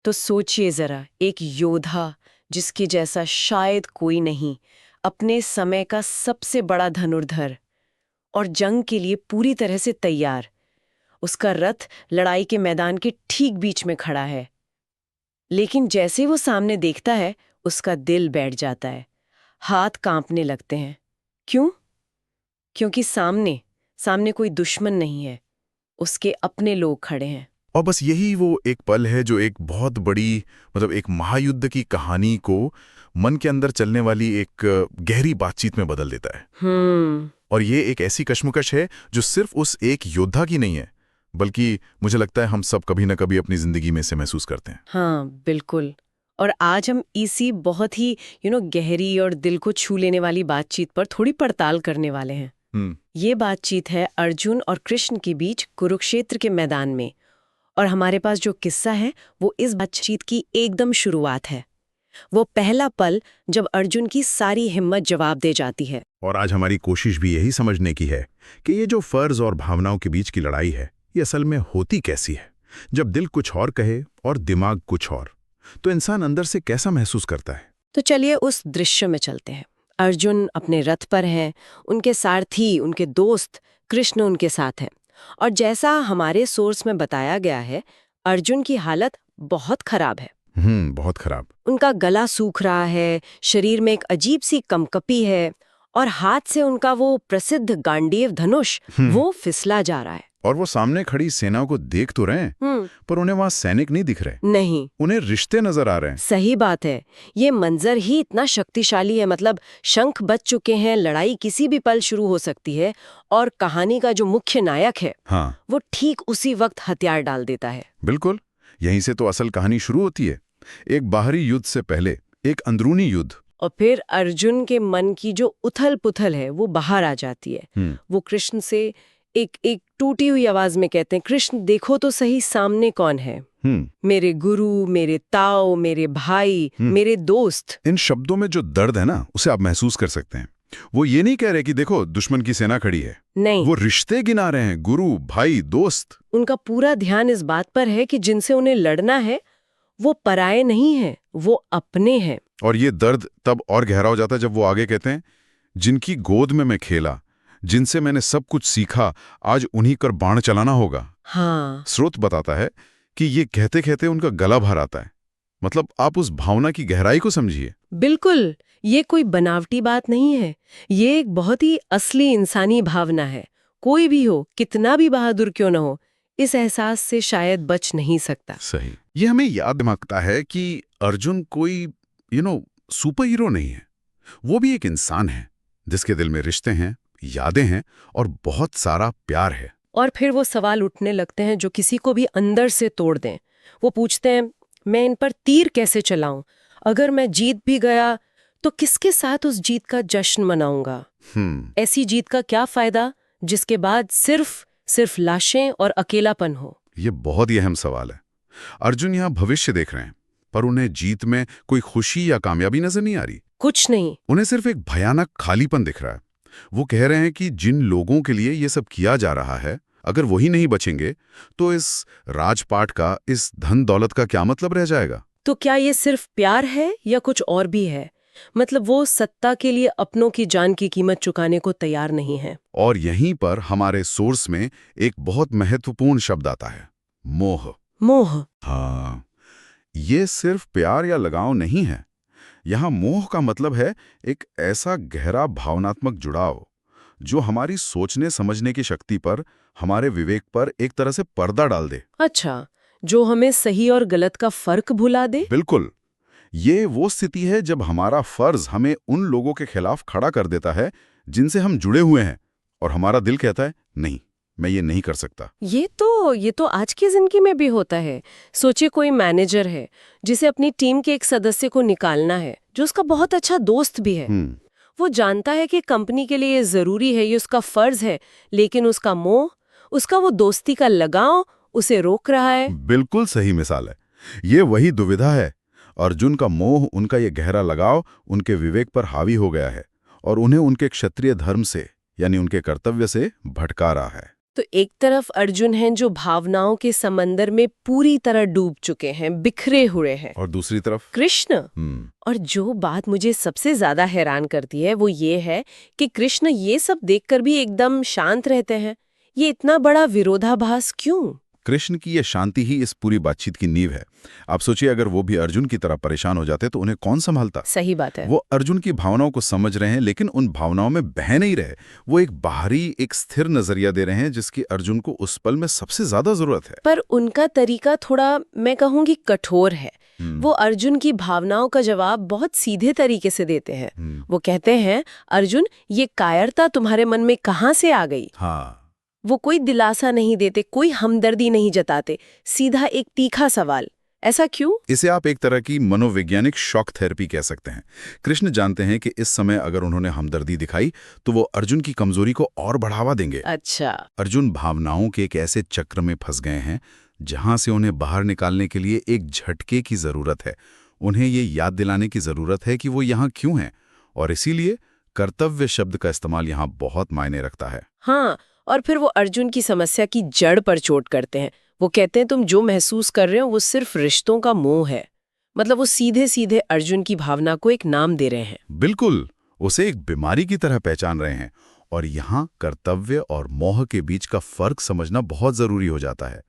तो सोचिए जरा, एक योद्धा जिसके जैसा शायद कोई नहीं, अपने समय का सबसे बड़ा धनुर्धर और जंग के लिए पूरी तरह से तैयार। उसका रथ लड़ाई के मैदान के ठीक बीच में खड़ा है। लेकिन जैसे वो सामने देखता है, उसका दिल बैठ जाता है, हाथ कांपने लगते हैं। क्यों? क्योंकि सामने सामने कोई दुश्मन नहीं है, उसके अपने लोग खड़े हैं। और बस यही वो एक पल है जो एक बहुत बड़ी एक महायुद्ध की कहानी को मन के अंदर चलने वाली एक गहरी बातचीत में बदल देता है। और ये एक ऐसी कश्मकश है जो सिर्फ उस एक योद्धा की नहीं है, बल्कि मुझे लगता है हम सब कभी न कभी अपनी जिंदगी में इसे महसूस करते हैं। हाँ, बिल्कुल। और आज हम इसी बहुत ही गहरी और दिल को छू लेने वाली बातचीत पर थोड़ी पड़ताल करने वाले हैं। ये बातचीत है अर्जुन और कृष्ण के बीच कुरुक्षेत्र के मैदान में। और हमारे पास जो किस्सा है वो इस बातचीत की एकदम शुरुआत है। वो पहला पल जब अर्जुन की सारी हिम्मत जवाब दे जाती है। और आज हमारी कोशिश भी यही समझने की है कि ये जो फर्ज और भावनाओं के बीच की लड़ाई है, ये असल में होती कैसी है। जब दिल कुछ और कहे और दिमाग कुछ और, तो इंसान अंदर से कैसा महसूस करता है। तो चलिए उस दृश्य में चलते हैं। अर्जुन अपने रथ पर हैं, उनके सारथी, उनके दोस्त कृष्ण उनके साथ हैं। और जैसा हमारे सोर्स में बताया गया है, अर्जुन की हालत बहुत खराब है। बहुत खराब। उनका गला सूख रहा है, शरीर में एक अजीब सी कंपकपी है और हाथ से उनका वो प्रसिद्ध गांडीव धनुष वो फिसला जा रहा है। और वो सामने खड़ी सेना को देख तो रहे हैं, पर उन्हें वहां सैनिक नहीं दिख रहे। नहीं, उन्हें रिश्ते नजर आ रहे हैं। सही बात है। ये मंजर ही इतना शक्तिशाली है। मतलब शंख बज चुके हैं, लड़ाई किसी भी पल शुरू हो सकती है। और कहानी का जो मुख्य नायक है, वो ठीक उसी वक्त हथियार डाल देता है। बिल्कुल, यहीं से तो असल कहानी शुरू होती है। एक बाहरी युद्ध से पहले एक अंदरूनी युद्ध। और फिर अर्जुन के मन की जो उथल पुथल है वो बाहर आ जाती है। वो कृष्ण से एक टूटी हुई आवाज में कहते हैं, कृष्ण देखो तो सही सामने कौन है। मेरे गुरु, मेरे ताऊ, मेरे भाई, मेरे दोस्त। इन शब्दों में जो दर्द है ना, उसे आप महसूस कर सकते हैं। वो ये नहीं कह रहे कि देखो दुश्मन की सेना खड़ी है। नहीं, वो रिश्ते गिना रहे हैं, गुरु, भाई, दोस्त। उनका पूरा ध्यान इस बात पर है कि जिनसे उन्हें लड़ना है वो पराये नहीं है, वो अपने हैं। और ये दर्द तब और गहरा हो जाता है जब वो आगे कहते हैं, जिनकी गोद में मैं खेला, जिनसे मैंने सब कुछ सीखा, आज उन्हीं कर बाण चलाना होगा। स्रोत बताता है कि ये कहते कहते उनका गला भर आता है। मतलब आप उस भावना की गहराई को समझिए। बिल्कुल, ये कोई बनावटी बात नहीं है। ये एक बहुत ही असली इंसानी भावना है। कोई भी हो, कितना भी बहादुर क्यों न हो, इस एहसास से शायद बच नहीं सकता। सही। ये हमें याद दिलाता है कि अर्जुन कोई सुपर हीरो नहीं है। वो भी एक इंसान है जिसके दिल में रिश्ते हैं, यादें हैं और बहुत सारा प्यार है। और फिर वो सवाल उठने लगते हैं जो किसी को भी अंदर से तोड़ दें। वो पूछते हैं, मैं इन पर तीर कैसे चलाऊं? अगर मैं जीत भी गया तो किसके साथ उस जीत का जश्न मनाऊंगा? ऐसी जीत का क्या फायदा जिसके बाद सिर्फ लाशें और अकेलापन हो? ये बहुत ही अहम सवाल है। अर्जुन यहाँ भविष्य देख रहे हैं, पर उन्हें जीत में कोई खुशी या कामयाबी नजर नहीं आ रही। कुछ नहीं। उन्हें सिर्फ एक भयानक खालीपन दिख रहा है। वो कह रहे हैं कि जिन लोगों के लिए ये सब किया जा रहा है, अगर वही नहीं बचेंगे तो इस राजपाट का, इस धन दौलत का क्या मतलब रह जाएगा? तो क्या ये सिर्फ प्यार है या कुछ और भी है? मतलब वो सत्ता के लिए अपनों की जान की कीमत चुकाने को तैयार नहीं है। और यहीं पर हमारे सोर्स में एक बहुत महत्वपूर्ण शब्द आता है, मोह। मोह। हाँ, ये सिर्फ प्यार या लगाव नहीं है। यहाँ मोह का मतलब है एक ऐसा गहरा भावनात्मक जुड़ाव जो हमारी सोचने समझने की शक्ति पर, हमारे विवेक पर एक तरह से पर्दा डाल दे। अच्छा, जो हमें सही और गलत का फर्क भुला दे? बिल्कुल। ये वो स्थिति है जब हमारा फर्ज हमें उन लोगों के खिलाफ खड़ा कर देता है जिनसे हम जुड़े हुए हैं, और हमारा दिल कहता है नहीं, मैं ये नहीं कर सकता। ये तो आज की जिंदगी में भी होता है। सोचिए कोई मैनेजर है जिसे अपनी टीम के एक सदस्य को निकालना है जो उसका बहुत अच्छा दोस्त भी है। वो जानता है कि कंपनी के लिए ये जरूरी है, ये उसका फर्ज है, लेकिन उसका मोह, उसका वो दोस्ती का लगाव उसे रोक रहा है। बिल्कुल सही मिसाल है। ये वही दुविधा है। अर्जुन का मोह, उनका ये गहरा लगाव उनके विवेक पर हावी हो गया है और उन्हें उनके क्षत्रिय धर्म से, यानी उनके कर्तव्य से भटका रहा है। तो एक तरफ अर्जुन हैं जो भावनाओं के समंदर में पूरी तरह डूब चुके हैं, बिखरे हुए हैं, और दूसरी तरफ कृष्ण। और जो बात मुझे सबसे ज्यादा हैरान करती है वो ये है कि कृष्ण ये सब देखकर भी एकदम शांत रहते हैं। ये इतना बड़ा विरोधाभास क्यों? कृष्ण की ये शांति ही इस पूरी बातचीत की नींव है। आप सोचिए, अगर वो भी अर्जुन की तरह परेशान हो जाते तो उन्हें कौन संभालता। सही बात है। वो अर्जुन की भावनाओं को समझ रहे हैं, लेकिन उन भावनाओं में बह नहीं रहे। वो एक बाहरी, एक स्थिर नजरिया दे रहे हैं जिसकी अर्जुन को उस पल में सबसे ज्यादा जरूरत है। पर उनका तरीका थोड़ा, मैं कहूंगी, कठोर है। वो अर्जुन की भावनाओं का जवाब बहुत सीधे तरीके से देते हैं। वो कहते हैं, अर्जुन, ये कायरता तुम्हारे मन में कहाँ से आ गई? हाँ, वो कोई दिलासा नहीं देते, कोई हमदर्दी नहीं जताते, सीधा एक तीखा सवाल। ऐसा क्यों? इसे आप एक तरह की मनोवैज्ञानिक शॉक थेरेपी कह सकते हैं। कृष्ण जानते हैं कि इस समय अगर उन्होंने हमदर्दी दिखाई तो वो अर्जुन की कमजोरी को और बढ़ावा देंगे। अच्छा। अर्जुन भावनाओं के एक ऐसे चक्र में फंस गए हैं जहां से उन्हें बाहर निकालने के लिए एक झटके की जरूरत है। उन्हें ये याद दिलाने की जरूरत है कि वो यहाँ क्यों हैं, और इसीलिए कर्तव्य शब्द का इस्तेमाल यहाँ बहुत मायने रखता है। हाँ, और फिर वो अर्जुन की समस्या की जड़ पर चोट करते हैं। वो कहते हैं, तुम जो महसूस कर रहे हो वो सिर्फ रिश्तों का मोह है। मतलब वो सीधे सीधे अर्जुन की भावना को एक नाम दे रहे हैं। बिल्कुल, उसे एक बीमारी की तरह पहचान रहे हैं। और यहाँ कर्तव्य और मोह के बीच का फर्क समझना बहुत जरूरी हो जाता है।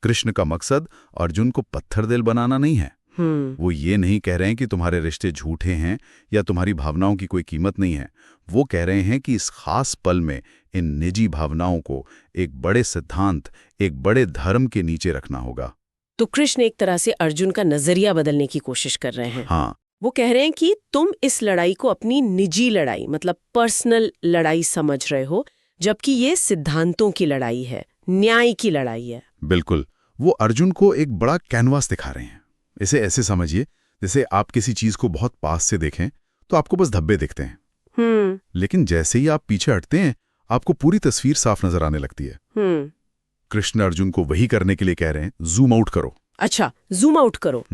कृष्ण का मकसद अर्जुन को पत्थर दिल बनाना नहीं है। वो ये नहीं कह रहे हैं कि तुम्हारे रिश्ते झूठे हैं या तुम्हारी भावनाओं की कोई कीमत नहीं है। वो कह रहे हैं कि इस खास पल में इन निजी भावनाओं को एक बड़े सिद्धांत, एक बड़े धर्म के नीचे रखना होगा। तो कृष्ण एक तरह से अर्जुन का नजरिया बदलने की कोशिश कर रहे हैं। हाँ, वो कह रहे हैं कि तुम इस लड़ाई को अपनी निजी लड़ाई, मतलब पर्सनल लड़ाई समझ रहे हो, जबकि ये सिद्धांतों की लड़ाई है, न्याय की लड़ाई है। बिल्कुल। वो अर्जुन को एक बड़ा कैनवास दिखा रहे हैं। इसे ऐसे समझिए जैसे आप किसी चीज को बहुत पास से देखें तो आपको बस धब्बे दिखते हैं, लेकिन जैसे ही आप पीछे हटते हैं आपको पूरी तस्वीर साफ नजर आने लगती है। कृष्ण अर्जुन को वही करने के लिए कह रहे हैं, जूम आउट करो। अच्छा, जूम आउट करो।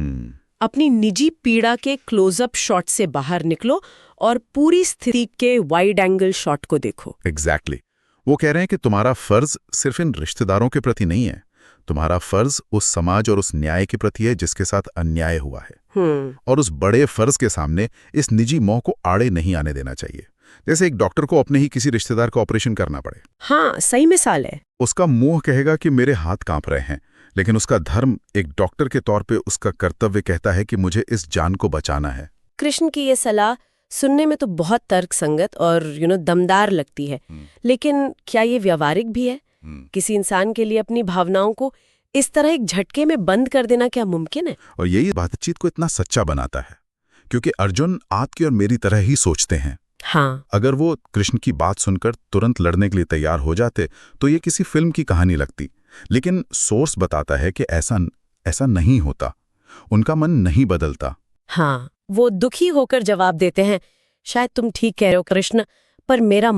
अपनी निजी पीड़ा के क्लोजअप शॉट से बाहर निकलो और पूरी स्थिति के वाइड एंगल शॉट को देखो। एग्जैक्टली। वो कह रहे हैं कि तुम्हारा फर्ज सिर्फ इन रिश्तेदारों के प्रति नहीं है, तुम्हारा फर्ज उस समाज और उस न्याय के प्रति है जिसके साथ अन्याय हुआ है। और उस बड़े फर्ज के सामने इस निजी मोह को आड़े नहीं आने देना चाहिए। जैसे एक डॉक्टर को अपने ही किसी रिश्तेदार का ऑपरेशन करना पड़े। हाँ, सही मिसाल है। उसका मोह कहेगा कि मेरे हाथ कांप रहे हैं, लेकिन उसका धर्म एक डॉक्टर के तौर पे उसका कर्तव्य कहता है कि मुझे इस जान को बचाना है। कृष्ण की ये सलाह सुनने में तो बहुत तर्कसंगत और दमदार लगती है, लेकिन क्या ये व्यावहारिक भी है? किसी इंसान के लिए अपनी भावनाओं को इस तरह एक झटके में बंद कर देना क्या मुमकिन है? और यही बातचीत को इतना सच्चा बनाता है, क्योंकि अर्जुन आपकी और मेरी तरह ही सोचते हैं। हाँ। अगर वो कृष्ण की बात सुनकर तुरंत लड़ने के लिए तैयार हो जाते तो ये किसी फिल्म की कहानी लगती, लेकिन सोर्स बताता है कि ऐसा नहीं होता। उनका मन नहीं बदलता। हाँ, वो दुखी होकर जवाब देते हैं, शायद तुम ठीक कह रहे हो कृष्ण, पर मेरा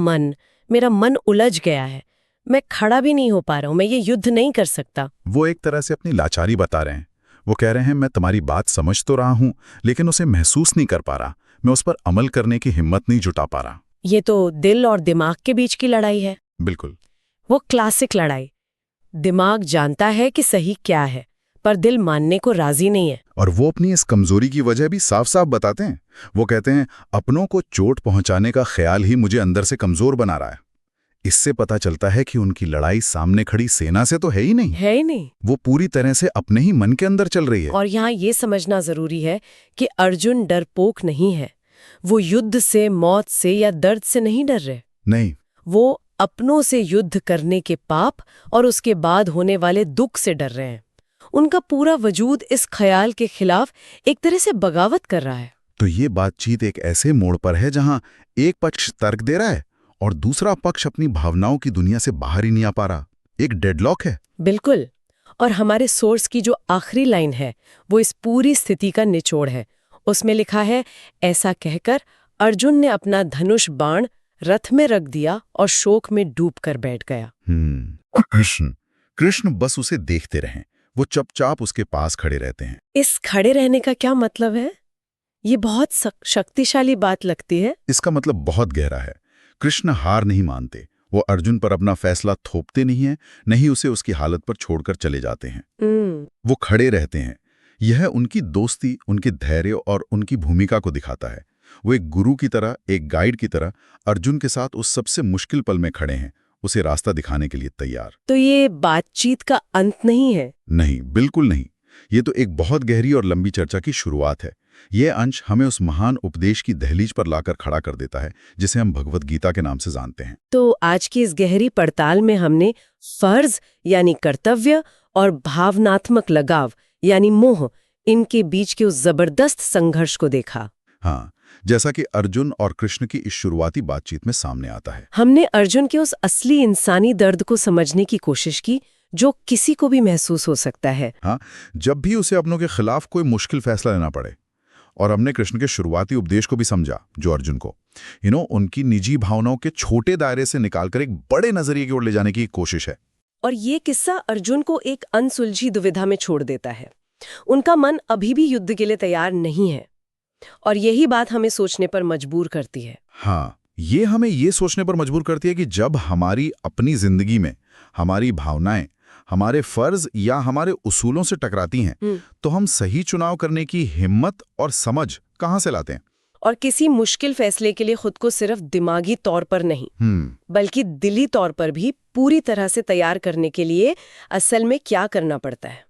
मन उलझ गया है। मैं खड़ा भी नहीं हो पा रहा हूं, मैं ये युद्ध नहीं कर सकता। वो एक तरह से अपनी लाचारी बता रहे हैं। वो कह रहे हैं, मैं तुम्हारी बात समझ तो रहा हूं, लेकिन उसे महसूस नहीं कर पा रहा, मैं उस पर अमल करने की हिम्मत नहीं जुटा पा रहा। ये तो दिल और दिमाग के बीच की लड़ाई है। बिल्कुल, वो क्लासिक लड़ाई। दिमाग जानता है कि सही क्या है, पर दिल मानने को राजी नहीं है। और वो अपनी इस कमजोरी की वजह भी साफ साफ बताते हैं। वो कहते हैं, अपनों को चोट पहुंचाने का ख्याल ही मुझे अंदर से कमजोर बना रहा है। इससे पता चलता है कि उनकी लड़ाई सामने खड़ी सेना से तो है ही नहीं। वो पूरी तरह से अपने ही मन के अंदर चल रही है। और यहाँ ये समझना जरूरी है कि अर्जुन डरपोक नहीं है। वो युद्ध से, मौत से या दर्द से नहीं डर रहे। नहीं, वो अपनों से युद्ध करने के पाप और उसके बाद होने वाले दुख से डर रहे हैं। उनका पूरा वजूद इस ख्याल के खिलाफ एक तरह से बगावत कर रहा है। तो ये बातचीत एक ऐसे मोड़ पर है जहां एक पक्ष तर्क दे रहा है और दूसरा पक्ष अपनी भावनाओं की दुनिया से बाहर ही नहीं आ पा रहा। एक डेडलॉक है। बिल्कुल। और हमारे सोर्स की जो आखिरी लाइन है वो इस पूरी स्थिति का निचोड़ है। उसमें लिखा है, ऐसा कहकर अर्जुन ने अपना धनुष बाण रथ में रख दिया और शोक में डूबकर बैठ गया। कृष्ण बस उसे देखते रहे। वो चुपचाप उसके पास खड़े रहते हैं। इस खड़े रहने का क्या मतलब है? ये बहुत शक्तिशाली बात लगती है। इसका मतलब बहुत गहरा है। कृष्ण हार नहीं मानते, वो अर्जुन पर अपना फैसला थोपते नहीं हैं, नहीं उसे उसकी हालत पर छोड़कर चले जाते हैं। वो खड़े रहते हैं। यह उनकी दोस्ती, उनके धैर्य और उनकी भूमिका को दिखाता है। वो एक गुरु की तरह, एक गाइड की तरह अर्जुन के साथ उस सबसे मुश्किल पल में खड़े हैं, उसे रास्ता दिखाने के लिए तैयार। तो ये बातचीत का अंत नहीं है? नहीं, बिल्कुल नहीं। ये तो एक बहुत गहरी और लंबी चर्चा की शुरुआत है। यह अंश हमें उस महान उपदेश की दहलीज पर लाकर खड़ा कर देता है जिसे हम भगवत गीता के नाम से जानते हैं। तो आज की इस गहरी पड़ताल में हमने फर्ज यानी कर्तव्य और भावनात्मक लगाव यानी मोह, इनके बीच के उस जबरदस्त संघर्ष को देखा। हाँ, जैसा कि अर्जुन और कृष्ण की इस शुरुआती बातचीत में सामने आता है। हमने अर्जुन के उस असली इंसानी दर्द को समझने की कोशिश की जो किसी को भी महसूस हो सकता है। हाँ, जब भी उसे अपनों के खिलाफ कोई मुश्किल फैसला लेना पड़े। और हमने कृष्ण के शुरुआती उपदेश को भी समझा, जो अर्जुन को उनकी निजी भावनाओं के छोटे दायरे से निकालकर एक बड़े नजरिए की ओर ले जाने की कोशिश है। और ये किस्सा अर्जुन को एक अनसुलझी दुविधा में छोड़ देता है। उनका मन अभी भी युद्ध के लिए तैयार नहीं है, और यही बात हमें सोचने पर मजबूर करती है। हाँ, ये हमें ये सोचने पर मजबूर करती है कि जब हमारी अपनी जिंदगी में हमारी भावनाएं हमारे फर्ज या हमारे उसूलों से टकराती हैं, तो हम सही चुनाव करने की हिम्मत और समझ कहाँ से लाते हैं? और किसी मुश्किल फैसले के लिए खुद को सिर्फ दिमागी तौर पर नहीं, बल्कि दिली तौर पर भी पूरी तरह से तैयार करने के लिए असल में क्या करना पड़ता है।